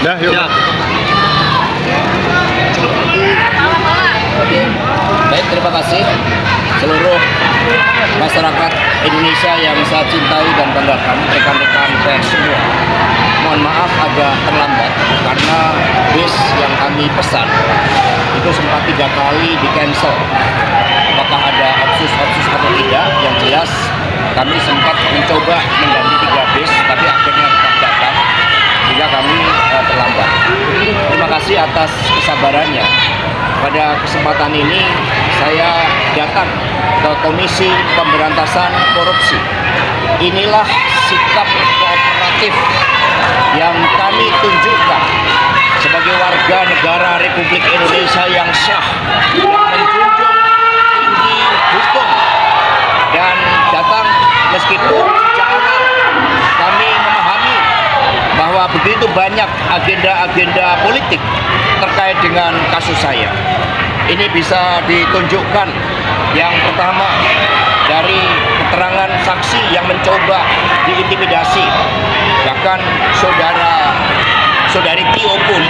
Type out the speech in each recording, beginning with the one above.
Dah, yuk. Siap. Baik, terima kasih seluruh masyarakat Indonesia yang saya cintai dan banggakan, rekan-rekan pers semua. Mohon maaf agak terlambat karena bis yang kami pesan itu sempat 3 kali di cancel. Apakah ada opsus atau tidak? Yang jelas kami sempat mencoba mengganti 3 bis, tapi akhirnya tetap datang sehingga kami terlambat. Terima kasih atas kesabarannya. Pada kesempatan ini saya datang ke Komisi Pemberantasan Korupsi. Inilah sikap kooperatif yang kami tunjukkan sebagai warga negara Republik Indonesia yang sah, yang menjunjung tinggi hukum, dan datang meskipun sejak awal kami memahami bahwa begitu banyak agenda-agenda politik terkait dengan kasus saya. Ini bisa ditunjukkan yang pertama dari keterangan saksi yang mencoba diintimidasi. Bahkan saudari Tio pun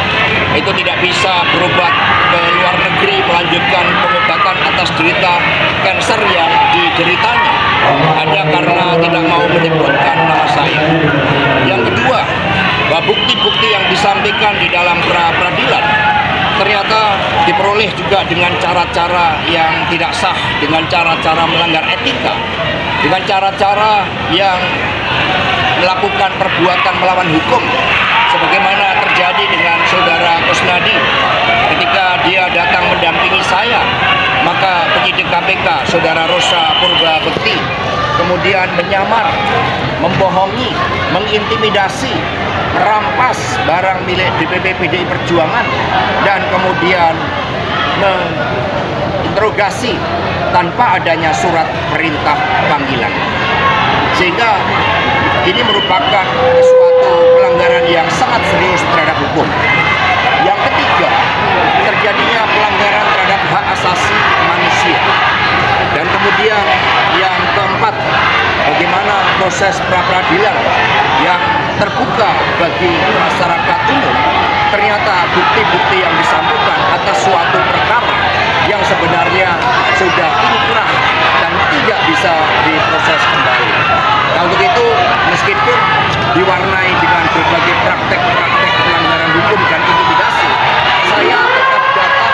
itu tidak bisa berobat ke luar negeri melanjutkan pengobatan atas derita kanker yang dideritanya hanya karena tidak mau menyebutkan nama saya. Yang kedua, bahwa bukti-bukti yang disampaikan di dalam pra-peradilan ternyata diperoleh juga dengan cara-cara yang tidak sah, dengan cara-cara melanggar etika, dengan cara-cara yang melakukan perbuatan melawan hukum, sebagaimana terjadi dengan saudara Kusnadi ketika dia datang mendampingi saya. Maka penyidik KPK saudara Rosa Purba Bekti kemudian menyamar, membohongi, mengintimidasi, merampas barang milik DPP PDI Perjuangan, dan kemudian menginterogasi tanpa adanya surat perintah panggilan. Sehingga ini merupakan suatu pelanggaran yang sangat serius terhadap hukum. Yang ketiga, terjadinya pelanggaran terhadap hak asasi manusia. Dan kemudian yang keempat, bagaimana proses pra-peradilan yang terbuka bagi masyarakat umum, ternyata bukti-bukti yang disampaikan atas suatu perkara yang sebenarnya sudah inkrah dan tidak bisa diproses kembali. Nah, untuk itu meskipun diwarnai dengan berbagai praktek-praktek pelanggaran hukum dan intimidasi, saya tetap datang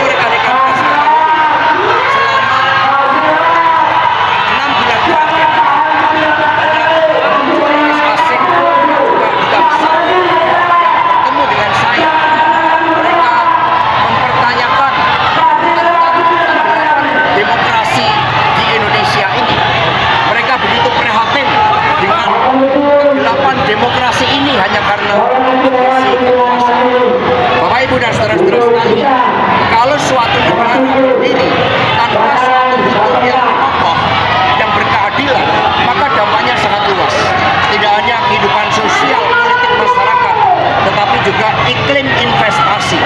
rekan-rekan pers selama 6 bulan terakhir. Banyak jurnalis asing juga duta besar yang bertemu dengan saya. Mereka mempertanyakan tentang demokrasi di Indonesia ini. Mereka begitu prihatin dengan kegelapan demokrasi ini hanya karena kondisi kekuasaan. Bapak Ibu dan saudara-saudara sekalian, kalau suatu negara berdiri tanpa suatu hukum yang kokoh, yang berkeadilan, maka dampaknya sangat luas. Tidak hanya kehidupan sosial, politik masyarakat, tetapi juga iklim investasi.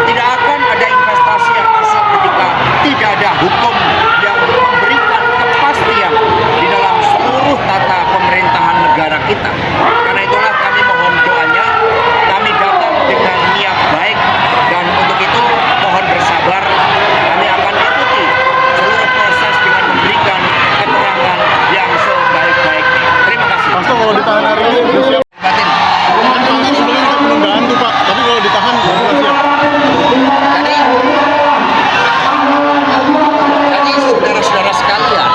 Tidak akan ada investasi yang masuk ketika tidak ada hukum yang memberikan kepastian di dalam seluruh tata pemerintahan negara kita. Karena itulah kami mohon doanya, kami datang dengan niat baik, dan untuk itu mohon bersabar. Kami akan ikuti seluruh proses dengan memberikan keterangan yang sebaik-baiknya. Terima kasih. Pastor, kalau ditahan hari ini udah siap. Batin. Kan sebenarnya kita penundaan tuh Pak, tapi kalau ditahan udah siap. Jadi saudara-saudara sekalian,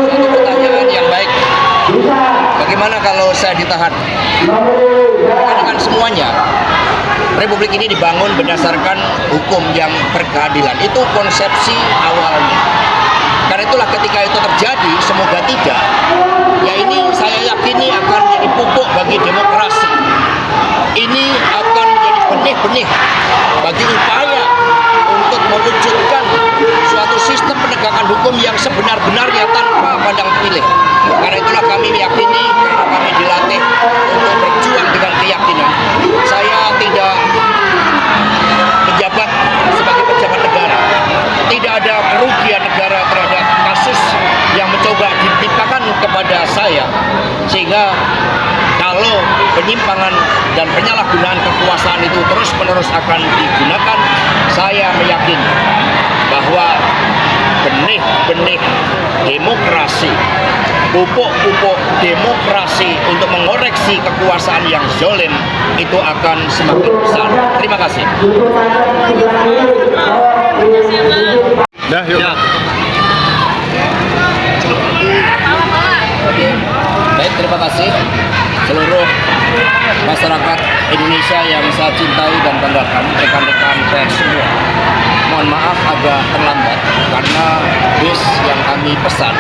suatu pertanyaan yang baik. Bagaimana kalau saya ditahan? Kan semuanya, Republik ini dibangun berdasarkan hukum yang berkeadilan. Itu konsepsi awalnya. Karena itulah ketika itu terjadi, semoga tidak, ya ini saya yakini akan menjadi pupuk bagi demokrasi. Ini akan menjadi benih-benih bagi upaya untuk mewujudkan suatu sistem penegakan hukum yang sebenar-benarnya tanpa pandang pilih. Karena itulah kami yakini, karena kami dilatih untuk berjuang dengan keyakinan. Saya tidak menjabat sebagai pejabat negara. Tidak ada kerugian negara terhadap kasus yang mencoba ditimpakan kepada saya, sehingga penyimpangan dan penyalahgunaan kekuasaan itu terus-menerus akan digunakan, saya meyakini bahwa benih-benih demokrasi, pupuk-pupuk demokrasi untuk mengoreksi kekuasaan yang zalim itu akan semakin besar. Terima kasih. Dah, yuk. Ya. Baik, terima kasih seluruh masyarakat Indonesia yang saya cintai dan banggakan, rekan-rekan pers semua. Mohon maaf agak terlambat karena bis yang kami pesan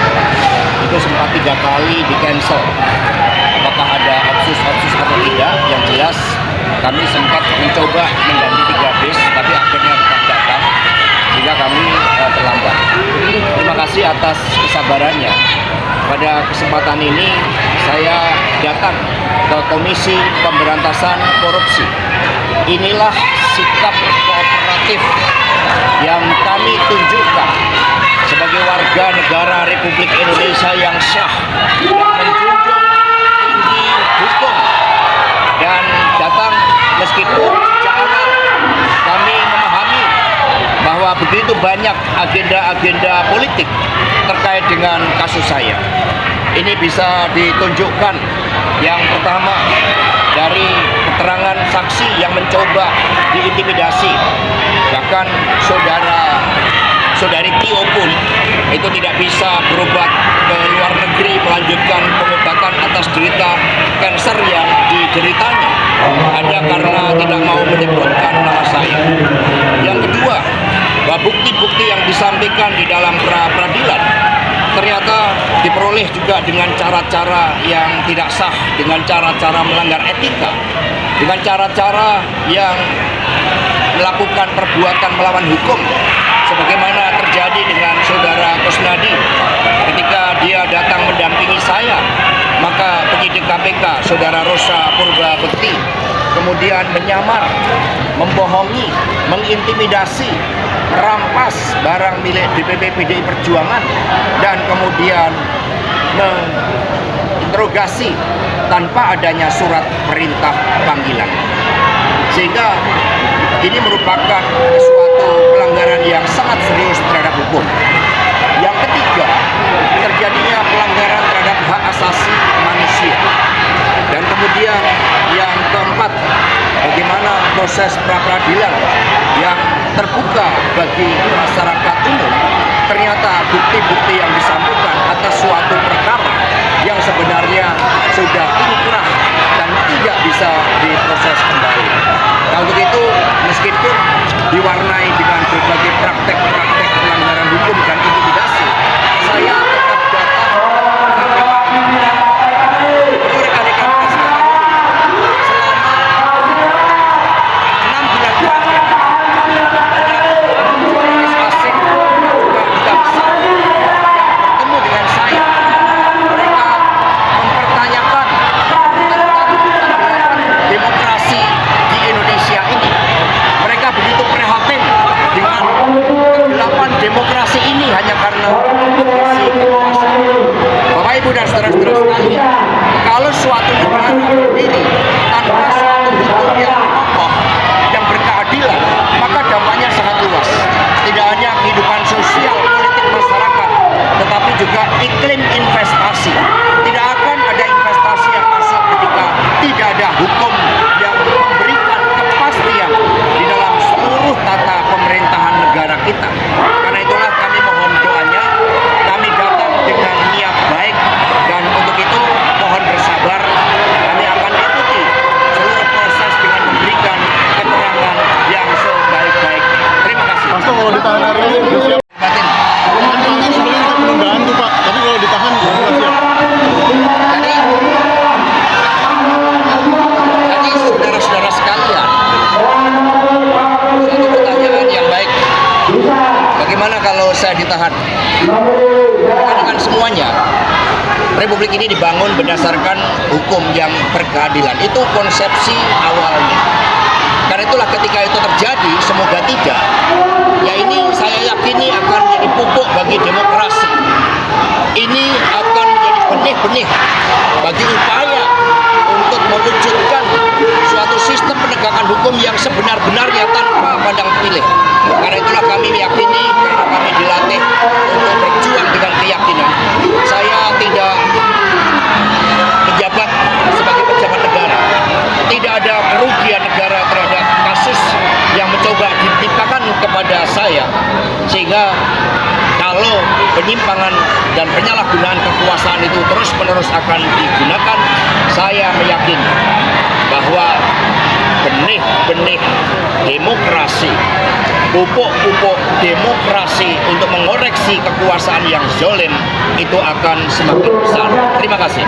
itu sempat 3 kali di cancel. Apakah ada opsus atau tidak? Yang jelas kami sempat mencoba mengganti 3 bis, tapi akhirnya tetap datang sehingga kami terlambat. Terima kasih atas kesabarannya. Pada kesempatan ini saya datang ke Komisi Pemberantasan Korupsi. Inilah sikap kooperatif yang kami tunjukkan sebagai warga negara Republik Indonesia yang sah, yang menjunjung tinggi hukum, dan datang meskipun sejak awal kami memahami bahwa begitu banyak agenda-agenda politik terkait dengan kasus saya. Ini bisa ditunjukkan yang pertama dari keterangan saksi yang mencoba diintimidasi. Bahkan saudari Tio pun itu tidak bisa berobat ke luar negeri melanjutkan pengobatan atas derita kanker yang dideritanya hanya karena tidak mau menyebutkan nama saya. Yang kedua, bahwa bukti-bukti yang disampaikan di dalam pra-peradilan ternyata diperoleh juga dengan cara-cara yang tidak sah, dengan cara-cara melanggar etika, dengan cara-cara yang melakukan perbuatan melawan hukum, sebagaimana terjadi dengan saudara Kusnadi ketika dia datang mendampingi saya. Maka penyidik KPK, saudara Rosa Purba Bekti, kemudian menyamar, membohongi, mengintimidasi, merampas barang milik DPP PDI Perjuangan, dan kemudian menginterogasi tanpa adanya surat perintah panggilan. Sehingga ini merupakan suatu pelanggaran yang sangat serius terhadap hukum. Yang ketiga, terjadinya pelanggaran terhadap hak asasi manusia. Dan kemudian yang keempat, bagaimana proses pra-peradilan yang terbuka bagi masyarakat umum, ternyata bukti-bukti yang disampaikan atas suatu perkara yang sebenarnya sudah inkrah dan tidak bisa diproses kembali. Nah, untuk itu meskipun diwarnai dengan berbagai praktek-praktek pelanggaran hukum dan intimidasi, saya tetap datang rekan-rekan pers ketahui selama 6 bulan terakhir banyak jurnalis asing juga duta besar yang bertemu dengan saya. Mereka mempertanyakan tentang demokrasi di Indonesia ini. Mereka begitu prihatin dengan kegelapan demokrasi ini hanya karena kondisi kekuasaan. Bapak Ibu dan saudara-saudara sekalian, kalau suatu negara berdiri tanpa suatu hukum yang kokoh, yang berkeadilan, maka dampaknya sangat luas. Tidak hanya kehidupan sosial, politik masyarakat, tetapi juga iklim investasi. Tidak akan ada investasi yang masuk ketika tidak ada hukum yang memberikan kepastian di dalam seluruh tata pemerintahan negara kita. Karena itulah kami mohon doanya, kami datang dengan niat baik, dan untuk itu mohon bersabar. Kami akan ikuti seluruh proses dengan memberikan keterangan yang sebaik-baiknya. Terima kasih. Pastor, kalau ditahan hari ini udah siap. Batin. Kan sebenarnya kita penundaan tuh Pak, tapi kalau ditahan udah siap. Jadi saudara-saudara sekalian, suatu pertanyaan yang baik. Bagaimana kalau saya ditahan? Kan semuanya Republik ini dibangun berdasarkan hukum yang berkeadilan. Itu konsepsi awalnya. Karena itulah ketika itu terjadi, semoga tidak, ya ini saya yakini akan menjadi pupuk bagi demokrasi. Ini akan menjadi benih-benih bagi upaya untuk mewujudkan penyimpangan dan penyalahgunaan kekuasaan itu terus-menerus akan digunakan, saya meyakini bahwa benih-benih demokrasi, pupuk-pupuk demokrasi untuk mengoreksi kekuasaan yang zolim itu akan semakin besar. Terima kasih.